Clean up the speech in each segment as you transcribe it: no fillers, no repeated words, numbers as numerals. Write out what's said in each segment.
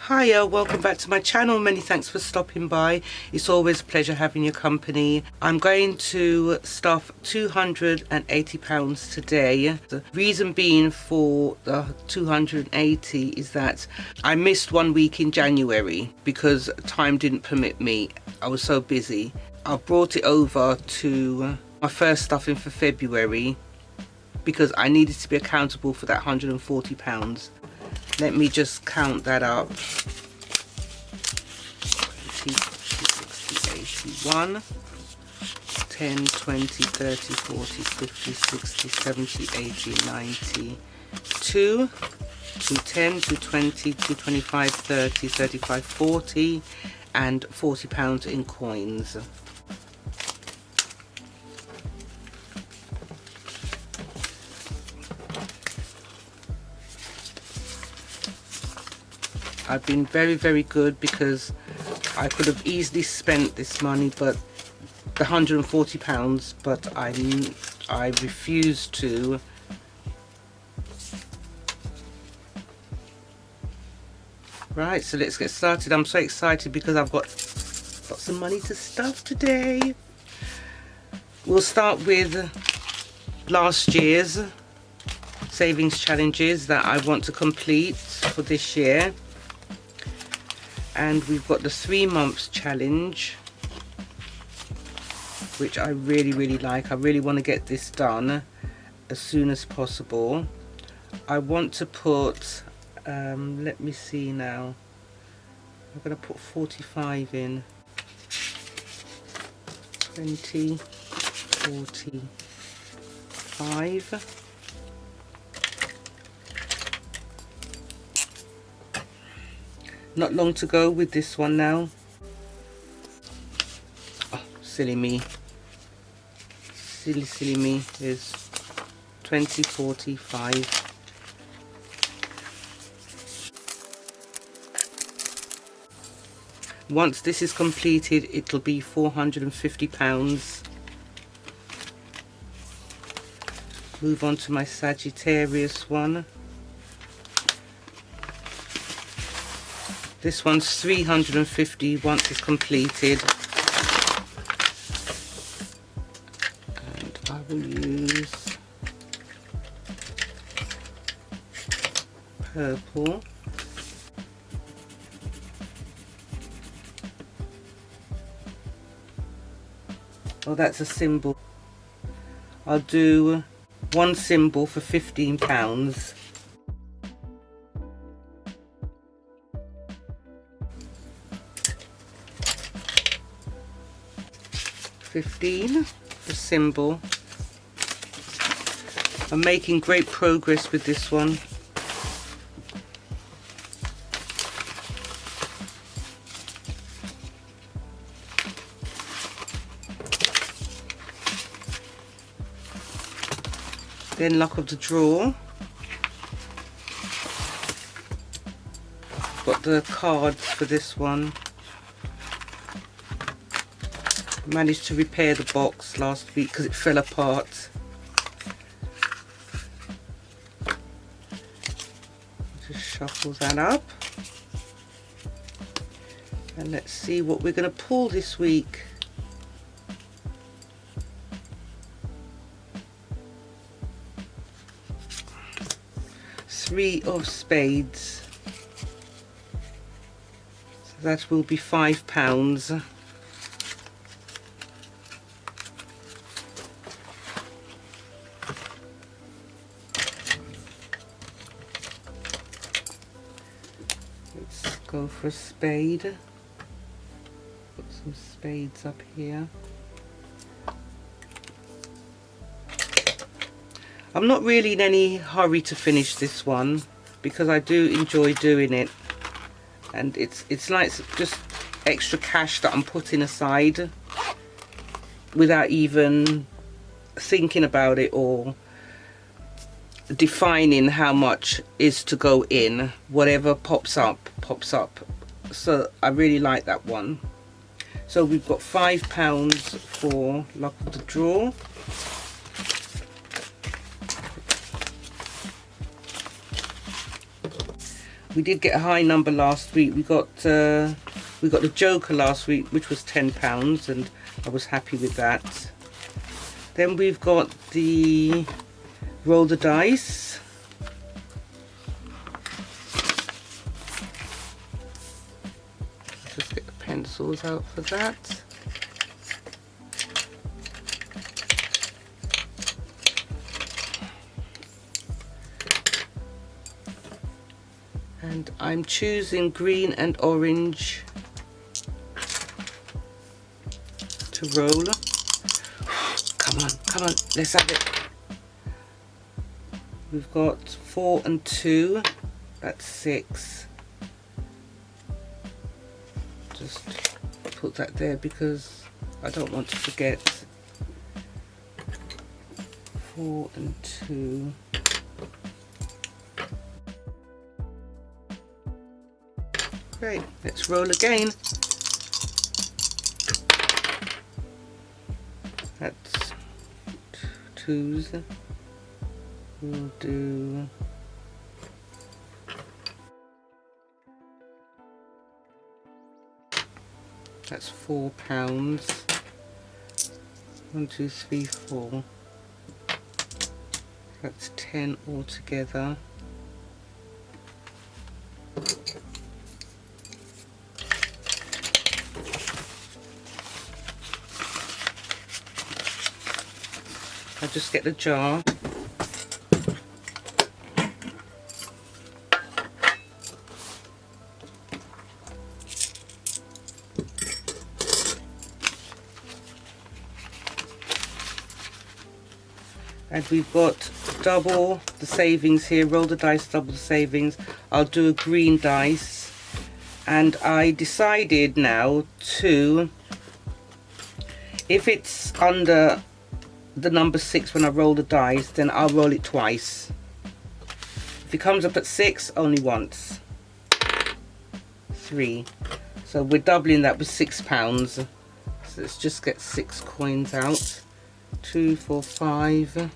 Hiya, welcome back to my channel. Many thanks for stopping by. It's always a pleasure having your company. I'm going to stuff £280 today. The reason being for the 280 is that I missed 1 week in January because time didn't permit me. I was so busy. I brought it over to my first stuffing for February because I needed to be accountable for that £140. Let me just count that up. 20, 60, 81, 10, 20, 30, 40, 50, 60, 70, 80, 90, 2, 210, 220, 225, 30, 35, 40, and £40 in coins. I've been very good because I could have easily spent this money, but the £140, but I refused to. Right, so let's get started. I'm so excited because I've got lots of money to stuff today. We'll start with last year's savings challenges that I want to complete for this year. And we've got the 3 months challenge, which I really like. I really want to get this done as soon as possible. I want to put let me see now, I'm going to put 45 in. 20, 45. Not long to go with this one now. Oh, silly me. Silly me. There's 20, 45. Once this is completed, it'll be £450. Move on to my Sagittarius one. This one's 350 once it's completed. And I will use purple. Oh, that's a symbol. I'll do 1 symbol for £15. 15, the symbol. I'm making great progress with this one. Then luck of the draw. Got the cards for this one. Managed to repair the box last week because it fell apart. Just shuffle that up. And let's see what we're going to pull this week. Three of spades. So that will be £5. Go for a spade. Put some spades up here. I'm not really in any hurry to finish this one because I do enjoy doing it, and it's like just extra cash that I'm putting aside without even thinking about it or defining how much is to go in. Whatever pops up. So I really like that one. So we've got £5 for luck of the draw. We did get a high number last week. We got the Joker last week, which was £10, and I was happy with that. Then we've got the roll the dice. Just get the pencils out for that. And I'm choosing green and orange to roll. Come on, let's have it. We've got 4 and 2, that's 6. Just put that there because I don't want to forget. 4 and 2. Great, let's roll again. That's 2s. We'll do that's £4. 1, 2, 3, 4. That's 10 altogether. I'll just get the jar. And we've got double the savings here, roll the dice, double the savings. I'll do a green dice. And I decided now to, if it's under the number 6 when I roll the dice, then I'll roll it twice. If it comes up at 6, only once. 3. So we're doubling that with £6. So let's just get 6 coins out. 2, 4, 5,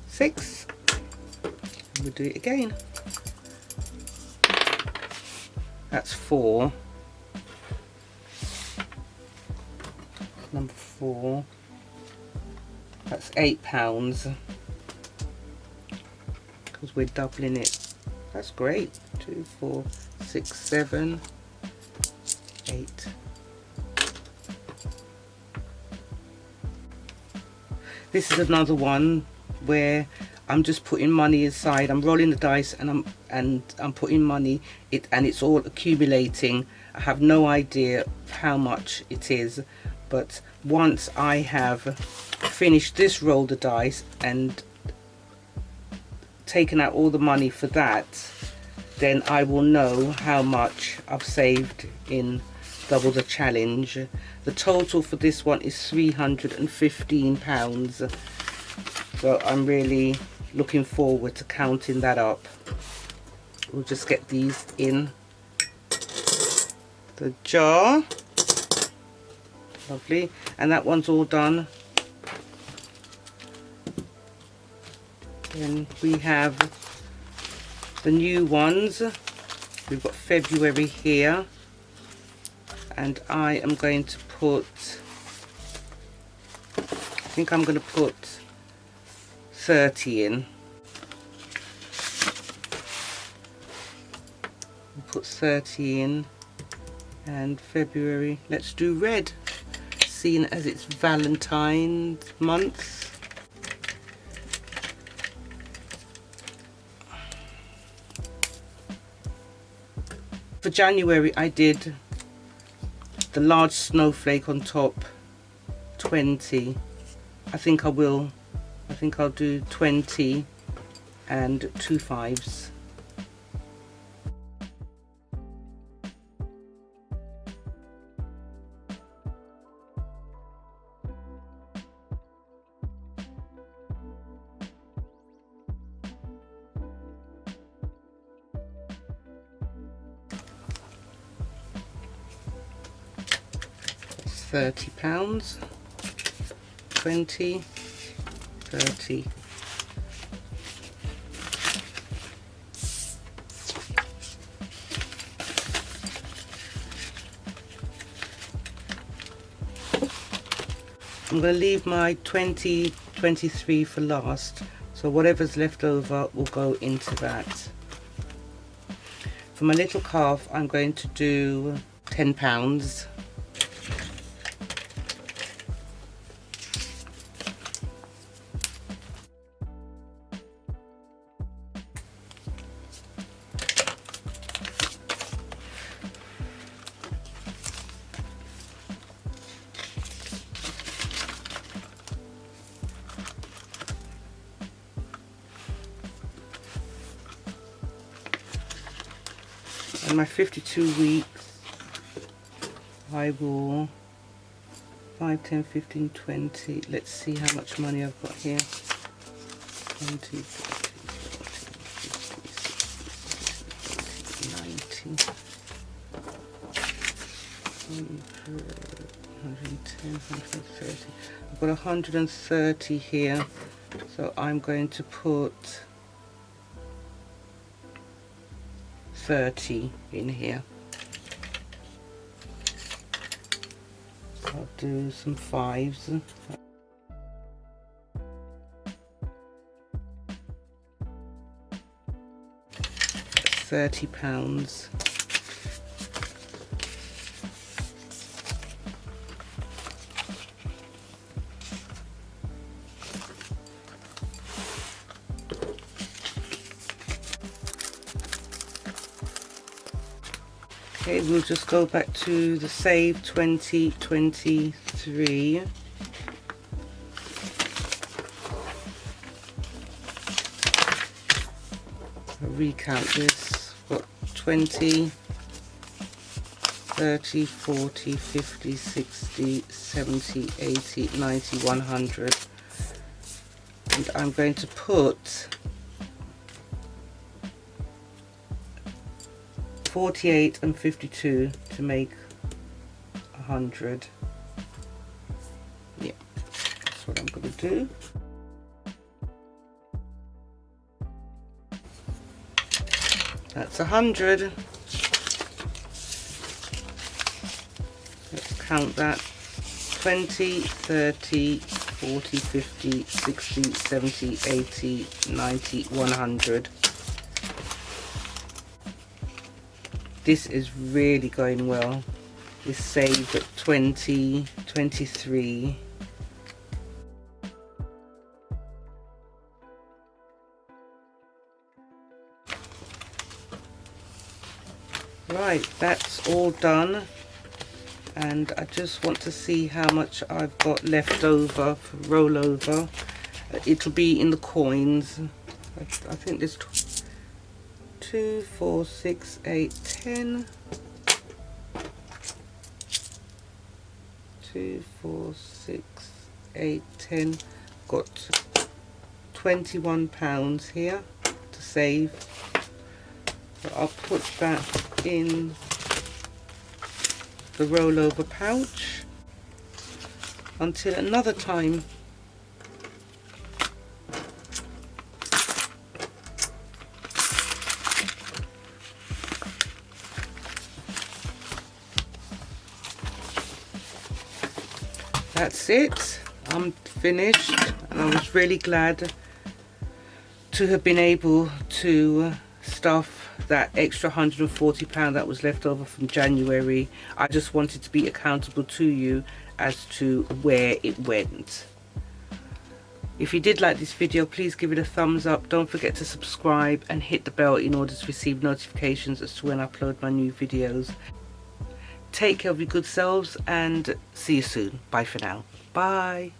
6. We'll do it again. That's 4. Number 4. That's £8 because we're doubling it. That's great. 2, 4, 6, 7, 8. This is another one where I'm just putting money aside. I'm rolling the dice and I'm putting money. And it's all accumulating. I have no idea how much it is, but once I have finished this roll the dice and taken out all the money for that, then I will know how much I've saved in Double the Challenge. The total for this one is £315, so I'm really looking forward to counting that up. We'll just get these in the jar. Lovely, and that one's all done. Then we have the new ones. We've got February here, and I am going to put, I think I'm going to put 30 in. We'll put 30 in, and February, let's do red, seeing as it's Valentine's month. For January I did the large snowflake on top, 20. I think I'll do 20 and 2 5s. £30, 20, 30. I'm going to leave my 2023 for last, so whatever's left over will go into that. For my little calf, I'm going to do £10. And my 52 weeks, I will 5, 10, 15, 20. Let's see how much money I've got here. 20, 30, 40, 50, 60, 70, 80, 90, 110, 130. I've got 130 here, so I'm going to put 30 in here. I'll do some 5s. £30. Okay, we'll just go back to the Save 2023. I'll recount this. Got 20, 30, 40, 50, 60, 70, 80, 90, 100. And I'm going to put 48 and 52 to make 100. Yeah, that's what I'm going to do. That's 100. Let's count that. 20, 30, 40, 50, 60, 70, 80, 90, 100. This is really going well. This saved at 20, 23. Right, that's all done. And I just want to see how much I've got left over for rollover. It'll be in the coins. I think there's 2, 4, 6, 8, 10. 2, 4, 6, 8, 10. Got £21 here to save. So I'll put that in the rollover pouch until another time. That's it. I'm finished, and I was really glad to have been able to stuff that extra £140 that was left over from January. I just wanted to be accountable to you as to where it went. If you did like this video, please give it a thumbs up. Don't forget to subscribe and hit the bell in order to receive notifications as to when I upload my new videos. Take care of your good selves and see you soon. Bye for now. Bye.